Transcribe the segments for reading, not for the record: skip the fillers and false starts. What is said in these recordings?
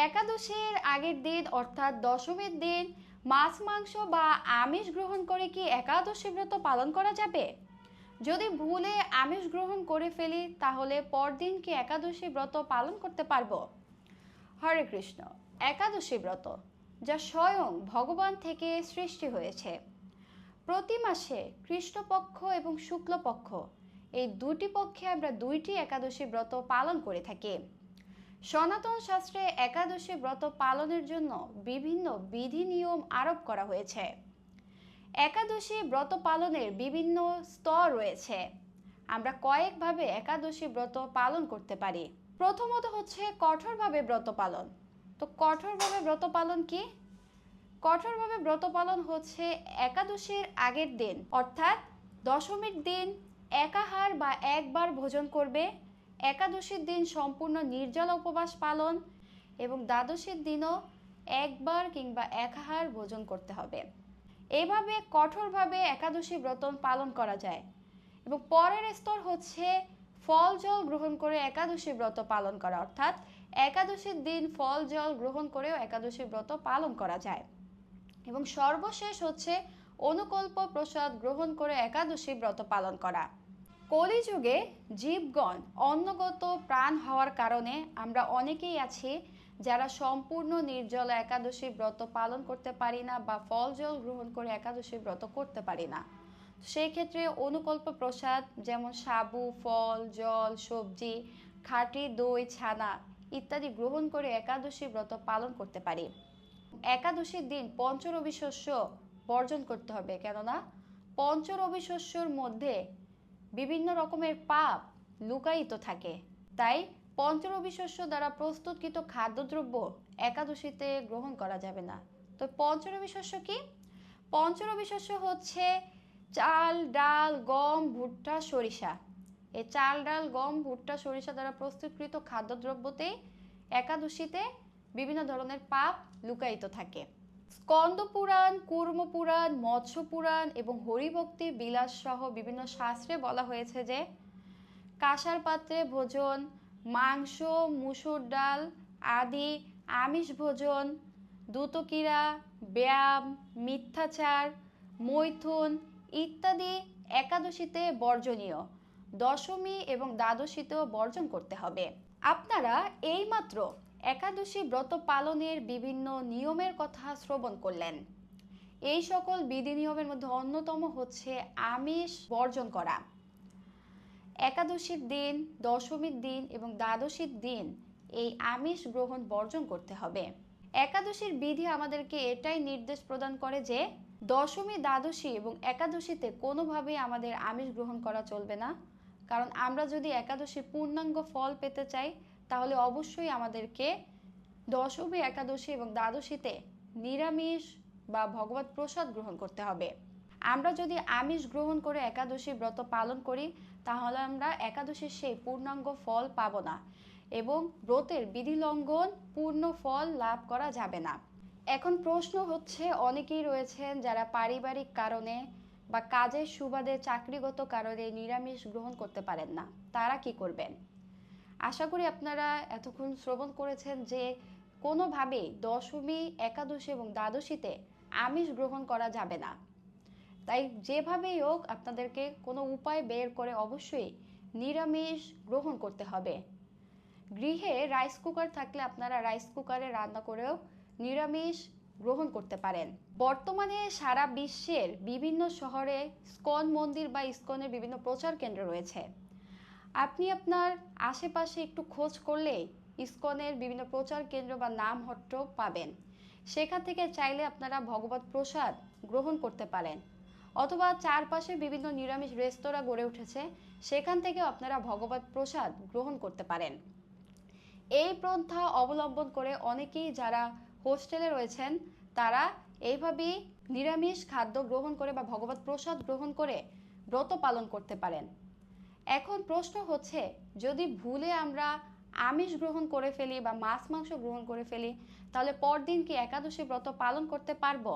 একাদশীর আগের দিন অর্থাৎ দশমীর দিন মাছ মাংস বা আমিষ গ্রহণ করে কি একাদশী ব্রত পালন করা যাবে? যদি ভুলে আমিষ গ্রহণ করে ফেলি তাহলে পরদিন কি একাদশী ব্রত পালন করতে পারবো? হরে কৃষ্ণ। একাদশী ব্রত যা স্বয়ং ভগবান থেকে সৃষ্টি হয়েছে। প্রতি মাসে কৃষ্ণপক্ষ এবং শুক্লপক্ষ এই দুটি পক্ষে আমরা দুইটি একাদশী ব্রত পালন করে থাকি। সনাতন শাস্ত্রে একাদশী ব্রত পালনের জন্য বিভিন্ন বিধি নিয়ম আরোপ করা হয়েছে। একাদশী ব্রত পালনের বিভিন্ন স্তর রয়েছে। আমরা কয়েকভাবে একাদশী ব্রত পালন করতে পারি। প্রথমত হচ্ছে কঠোরভাবে ব্রত পালন। তো কঠোরভাবে ব্রত পালন কি? কঠোরভাবে ব্রত পালন হচ্ছে একাদশীর আগের দিন অর্থাৎ দশমীর দিন একাহার বা একবার ভোজন করবে, একাদশীর দিন সম্পূর্ণ নির্জলা উপবাস পালন এবং দ্বাদশীর দিনও একবার কিংবা একাহার ভোজন করতে হবে। এইভাবে কঠোরভাবে একাদশী ব্রত পালন করা যায়। এবং পরের স্তর হচ্ছে ফল জল গ্রহণ করে একাদশী ব্রত পালন করা, অর্থাৎ একাদশীর দিন ফল জল গ্রহণ করেও একাদশী ব্রত পালন করা যায়। এবং সর্বশেষ হচ্ছে অনুকল্প প্রসাদ গ্রহণ করে একাদশী ব্রত পালন করা। কলিযুগে জীবগণ অন্নগত প্রাণ হওয়ার কারণে আমরা অনেকেই আছি যারা সম্পূর্ণ নির্জলা একাদশী ব্রত পালন করতে পারি না বা ফল জল গ্রহণ করে একাদশী ব্রত করতে পারি না। সেই ক্ষেত্রে অনুকল্প প্রসাদ যেমন সাবু, ফল, জল, সবজি, খাঁটি দই, ছানা ইত্যাদি গ্রহণ করে একাদশী ব্রত পালন করতে পারি। একাদশীর দিন পঞ্চরবি শস্য বর্জন করতে হবে, কেননা পঞ্চরবি শস্যর মধ্যে বিভিন্ন রকমের পাপ লুকায়িত থাকে। তাই পঞ্চরবি শস্য দ্বারা প্রস্তুতকৃত খাদ্যদ্রব্য একাদশীতে গ্রহণ করা যাবে না। তো পঞ্চরবি শস্য কি? পঞ্চরবি শস্য হচ্ছে চাল, ডাল, গম, ভুট্টা, সরিষা। এই চাল, ডাল, গম, ভুট্টা, সরিষা দ্বারা প্রস্তুতকৃত খাদ্যদ্রব্যতেই একাদশীতে বিভিন্ন ধরনের পাপ লুকায়িত থাকে। স্কন্দ পুরাণ, কুর্ম পুরাণ, মৎস্য পুরাণ এবং হরিভক্তি বিলাস সহ বিভিন্ন শাস্ত্রে বলা হয়েছে যে কাঁসার পাত্রে ভোজন, মাংস, মুসুর ডাল আদি আমিষ ভোজন, দুতকিরা, ব্যায়াম, মিথ্যাচার, মৈথুন ইত্যাদি একাদশীতে বর্জনীয়। দশমী এবং দ্বাদশীতেও বর্জন করতে হবে। আপনারা এইমাত্র একাদশী ব্রত পালনের বিভিন্ন নিয়মের কথা শ্রবণ করলেন। এই সকল বিধি নিয়মের মধ্যে অন্যতম হচ্ছে আমিষ বর্জন করা। একাদশীর দিন, দশমীর দিন এবং দ্বাদশীর দিন এই আমিষ গ্রহণ বর্জন করতে হবে। একাদশীর বিধি আমাদেরকে এটাই নির্দেশ প্রদান করে যে দশমী, দ্বাদশী এবং একাদশীতে কোনোভাবেই আমাদের আমিষ গ্রহণ করা চলবে না। কারণ আমরা যদি একাদশীর পূর্ণাঙ্গ ফল পেতে চাই তাহলে অবশ্যই আমাদেরকে দশমী, একাদশী এবং দ্বাদশীতে নিরামিষ বা ভগবত প্রসাদ গ্রহণ করতে হবে। আমরা যদি আমিষ গ্রহণ করে একাদশী ব্রত পালন করি তাহলে আমরা একাদশীর সেই পূর্ণাঙ্গ ফল পাব না এবং ব্রতের বিধি লঙ্ঘন পূর্ণ ফল লাভ করা যাবে না। এখন প্রশ্ন হচ্ছে, অনেকেই রয়েছেন যারা পারিবারিক কারণে বা কাজের সুবাদে চাকরিগত কারণে নিরামিষ গ্রহণ করতে পারেন না, তারা কি করবেন? আশা করি আপনারা এতক্ষণ শ্রবণ করেছেন যে কোনোভাবেই দশমী, একাদশী এবং দ্বাদশীতে আমিষ গ্রহণ করা যাবে না। তাই যেভাবেই হোক আপনাদেরকে কোনো উপায় বের করে অবশ্যই নিরামিষ গ্রহণ করতে হবে। গৃহে রাইস কুকার থাকলে আপনারা রাইস কুকারে রান্না করেও নিরামিষ গ্রহণ করতে পারেন। বর্তমানে সারা বিশ্বের বিভিন্ন শহরে ইস্কন মন্দির বা ইস্কনের বিভিন্ন প্রচার কেন্দ্র রয়েছে। আপনি আপনার আশেপাশে একটু খোঁজ করলেই ইস্কনের বিভিন্ন প্রচার কেন্দ্র বা নামহট্ট পাবেন। সেখান থেকে চাইলে আপনারা ভগবত প্রসাদ গ্রহণ করতে পারেন, অথবা চারপাশে বিভিন্ন নিরামিষ রেস্তোরাঁ গড়ে উঠেছে, সেখান থেকেও আপনারা ভগবত প্রসাদ গ্রহণ করতে পারেন। এই পন্থা অবলম্বন করে অনেকেই যারা হোস্টেলে রয়েছেন তারা এইভাবেই নিরামিষ খাদ্য গ্রহণ করে বা ভগবত প্রসাদ গ্রহণ করে ব্রত পালন করতে পারেন। এখন প্রশ্ন হচ্ছে, যদি ভুলে আমরা আমিষ গ্রহণ করে ফেলি বা মাছ মাংস গ্রহণ করে ফেলি তাহলে পরদিন কি একাদশী ব্রত পালন করতে পারবো?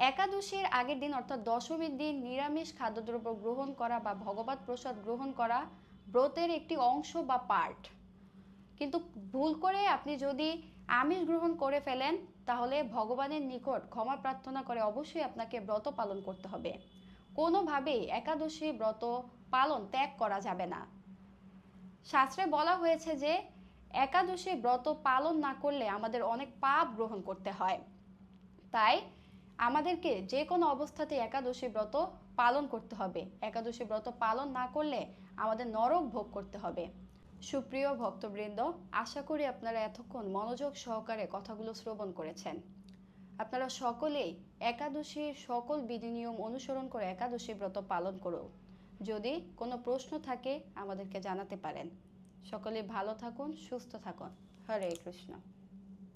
একাদশীর আগের দিন অর্থাৎ দশমীর দিন নিরামিষ খাদ্যদ্রব্য গ্রহণ করা বা ভগবত প্রসাদ গ্রহণ করা ব্রতের একটি অংশ বা পার্ট। কিন্তু ভুল করে আপনি যদি আমিষ গ্রহণ করে ফেলেন তাহলে ভগবানের নিকট ক্ষমা প্রার্থনা করে অবশ্যই আপনাকে ব্রত পালন করতে হবে। কোনোভাবেই একাদশী ব্রত পালন ত্যাগ করা যাবে না। শাস্ত্রে বলা হয়েছে যে একাদশী ব্রত পালন না করলে আমাদের অনেক পাপ গ্রহণ করতে হয়। তাই আমাদেরকে যে কোনো অবস্থাতে একাদশী ব্রত পালন করতে হবে। একাদশী ব্রত পালন না করলে আমাদের নরক ভোগ করতে হবে। সুপ্রিয় ভক্তবৃন্দ, আশা করি আপনারা এতক্ষণ মনোযোগ সহকারে কথাগুলো শ্রবণ করেছেন। আপনারা সকলেই একাদশীর সকল বিধি নিয়ম অনুসরণ করে একাদশী ব্রত পালন করুন। যদি কোনো প্রশ্ন থাকে আমাদেরকে জানাতে পারেন। সকলে ভালো থাকুন, সুস্থ থাকুন। হরে কৃষ্ণ।